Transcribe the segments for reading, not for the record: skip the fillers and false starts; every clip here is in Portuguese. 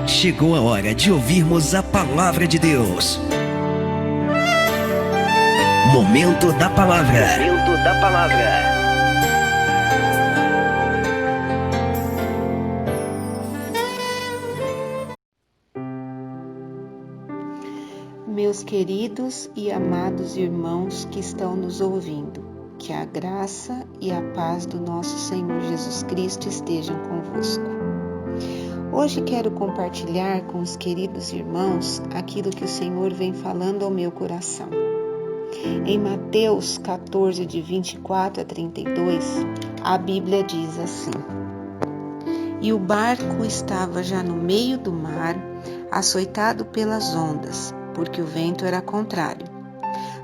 Chegou a hora de ouvirmos a palavra de Deus. Momento da palavra. Momento da palavra. Meus queridos e amados irmãos que estão nos ouvindo, que a graça e a paz do nosso Senhor Jesus Cristo estejam convosco. Hoje quero compartilhar com os queridos irmãos aquilo que o Senhor vem falando ao meu coração. Em Mateus 14, de 24 a 32, a Bíblia diz assim: E o barco estava já no meio do mar, açoitado pelas ondas, porque o vento era contrário.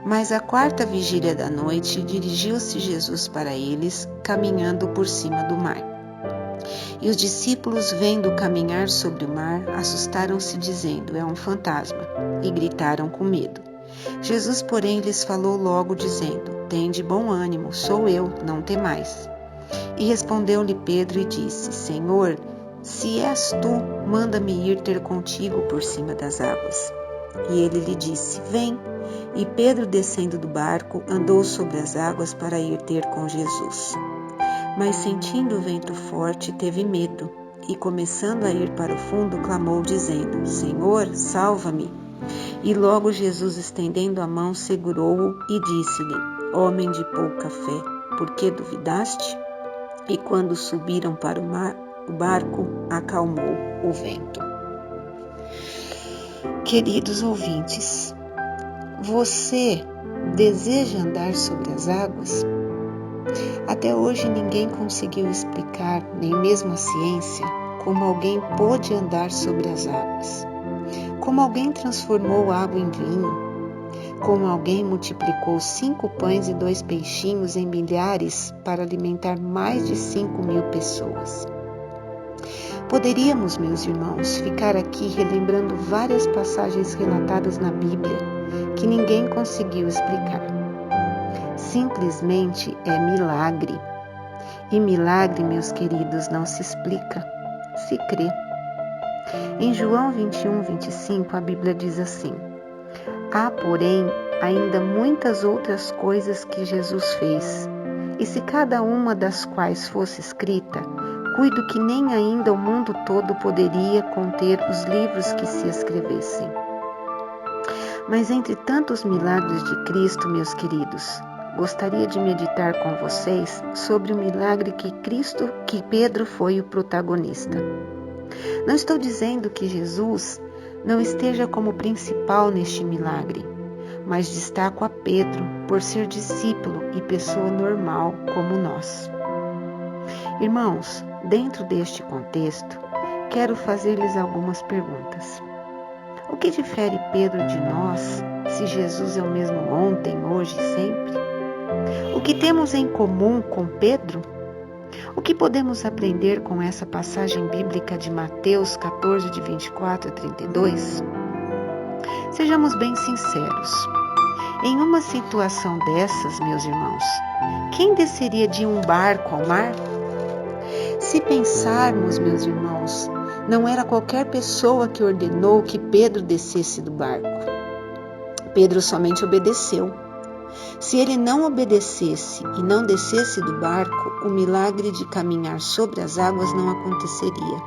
Mas à quarta vigília da noite, dirigiu-se Jesus para eles, caminhando por cima do mar. E os discípulos, vendo caminhar sobre o mar, assustaram-se, dizendo: É um fantasma, e gritaram com medo. Jesus, porém, lhes falou logo, dizendo: Tende bom ânimo, sou eu, não temais. E respondeu-lhe Pedro e disse: Senhor, se és tu, manda-me ir ter contigo por cima das águas. E ele lhe disse: Vem. E Pedro, descendo do barco, andou sobre as águas para ir ter com Jesus. Mas sentindo o vento forte, teve medo, e começando a ir para o fundo, clamou, dizendo: Senhor, salva-me. E logo Jesus, estendendo a mão, segurou-o e disse-lhe: Homem de pouca fé, por que duvidaste? E quando subiram para o mar, o barco acalmou o vento. Queridos ouvintes, você deseja andar sobre as águas? Até hoje ninguém conseguiu explicar, nem mesmo a ciência, como alguém pôde andar sobre as águas. Como alguém transformou água em vinho. Como alguém multiplicou 5 pães e 2 peixinhos em milhares para alimentar mais de 5.000 pessoas. Poderíamos, meus irmãos, ficar aqui relembrando várias passagens relatadas na Bíblia que ninguém conseguiu explicar. Simplesmente é milagre. E milagre, meus queridos, não se explica, se crê. Em João 21, 25, a Bíblia diz assim: Há, porém, ainda muitas outras coisas que Jesus fez, e se cada uma das quais fosse escrita, cuido que nem ainda o mundo todo poderia conter os livros que se escrevessem. Mas entre tantos milagres de Cristo, meus queridos, gostaria de meditar com vocês sobre o milagre que Pedro foi o protagonista. Não estou dizendo que Jesus não esteja como principal neste milagre, mas destaco a Pedro por ser discípulo e pessoa normal como nós. Irmãos, dentro deste contexto, quero fazer-lhes algumas perguntas. O que difere Pedro de nós, se Jesus é o mesmo ontem, hoje e sempre? O que temos em comum com Pedro? O que podemos aprender com essa passagem bíblica de Mateus 14, de 24 a 32? Sejamos bem sinceros. Em uma situação dessas, meus irmãos, quem desceria de um barco ao mar? Se pensarmos, meus irmãos, não era qualquer pessoa que ordenou que Pedro descesse do barco. Pedro somente obedeceu. Se ele não obedecesse e não descesse do barco, o milagre de caminhar sobre as águas não aconteceria.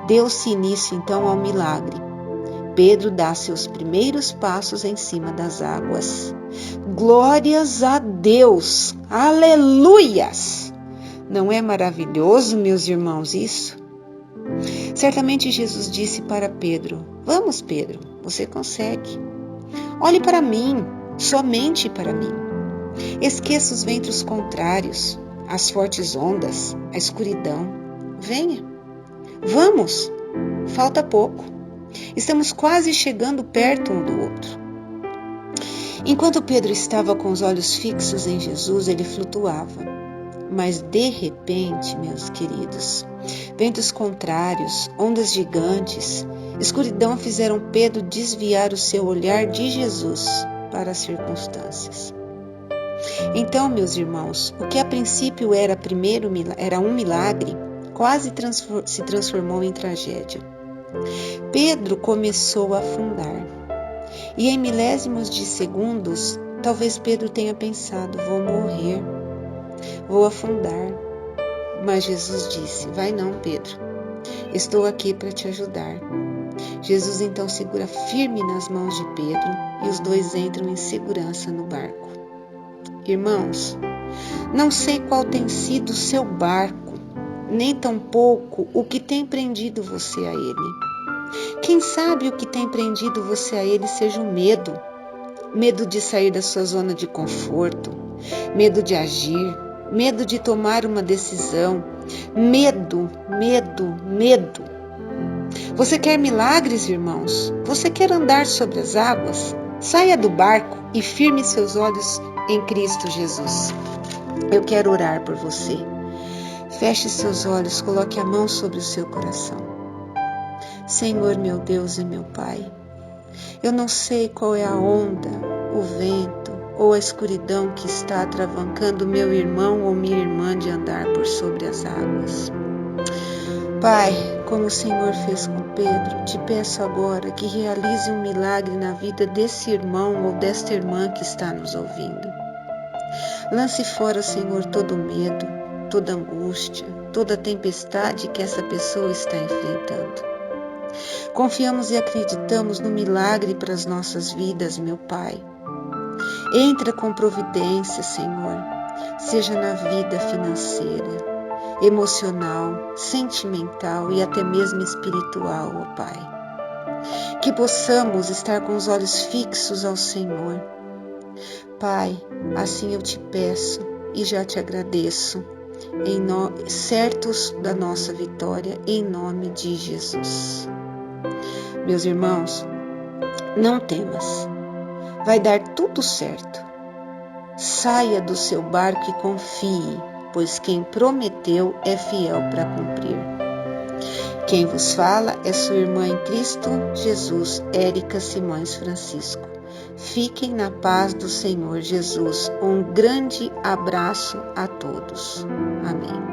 Deu-se início então ao milagre. Pedro dá seus primeiros passos em cima das águas. Glórias a Deus! Aleluias! Não é maravilhoso, meus irmãos, isso? Certamente Jesus disse para Pedro: Vamos, Pedro, você consegue. Olhe para mim, somente para mim. Esqueça os ventos contrários, as fortes ondas, a escuridão. Venha. Vamos. Falta pouco. Estamos quase chegando perto um do outro. Enquanto Pedro estava com os olhos fixos em Jesus, ele flutuava. Mas de repente, meus queridos, ventos contrários, ondas gigantes, escuridão fizeram Pedro desviar o seu olhar de Jesus para as circunstâncias. Então, meus irmãos, o que a princípio era um milagre, quase se transformou em tragédia. Pedro começou a afundar. E em milésimos de segundos, talvez Pedro tenha pensado: vou morrer, vou afundar. Mas Jesus disse: vai não, Pedro, estou aqui para te ajudar. Jesus então segura firme nas mãos de Pedro e os dois entram em segurança no barco. Irmãos, não sei qual tem sido o seu barco, nem tampouco o que tem prendido você a ele. Quem sabe o que tem prendido você a ele seja o medo. Medo de sair da sua zona de conforto, medo de agir, medo de tomar uma decisão, medo. Você quer milagres, irmãos? Você quer andar sobre as águas? Saia do barco e firme seus olhos em Cristo Jesus. Eu quero orar por você. Feche seus olhos, coloque a mão sobre o seu coração. Senhor, meu Deus e meu Pai, eu não sei qual é a onda, o vento ou a escuridão que está atravancando meu irmão ou minha irmã de andar por sobre as águas. Pai, como o Senhor fez com Pedro, te peço agora que realize um milagre na vida desse irmão ou desta irmã que está nos ouvindo. Lance fora, Senhor, todo medo, toda angústia, toda tempestade que essa pessoa está enfrentando. Confiamos e acreditamos no milagre para as nossas vidas, meu Pai. Entra com providência, Senhor, seja na vida financeira, emocional, sentimental e até mesmo espiritual, ó Pai. Que possamos estar com os olhos fixos ao Senhor. Pai, assim eu te peço e já te agradeço, certos da nossa vitória, em nome de Jesus. Meus irmãos, não temas, vai dar tudo certo. Saia do seu barco e confie, pois quem prometeu é fiel para cumprir. Quem vos fala é sua irmã em Cristo Jesus, Érica Simões Francisco. Fiquem na paz do Senhor Jesus. Um grande abraço a todos. Amém.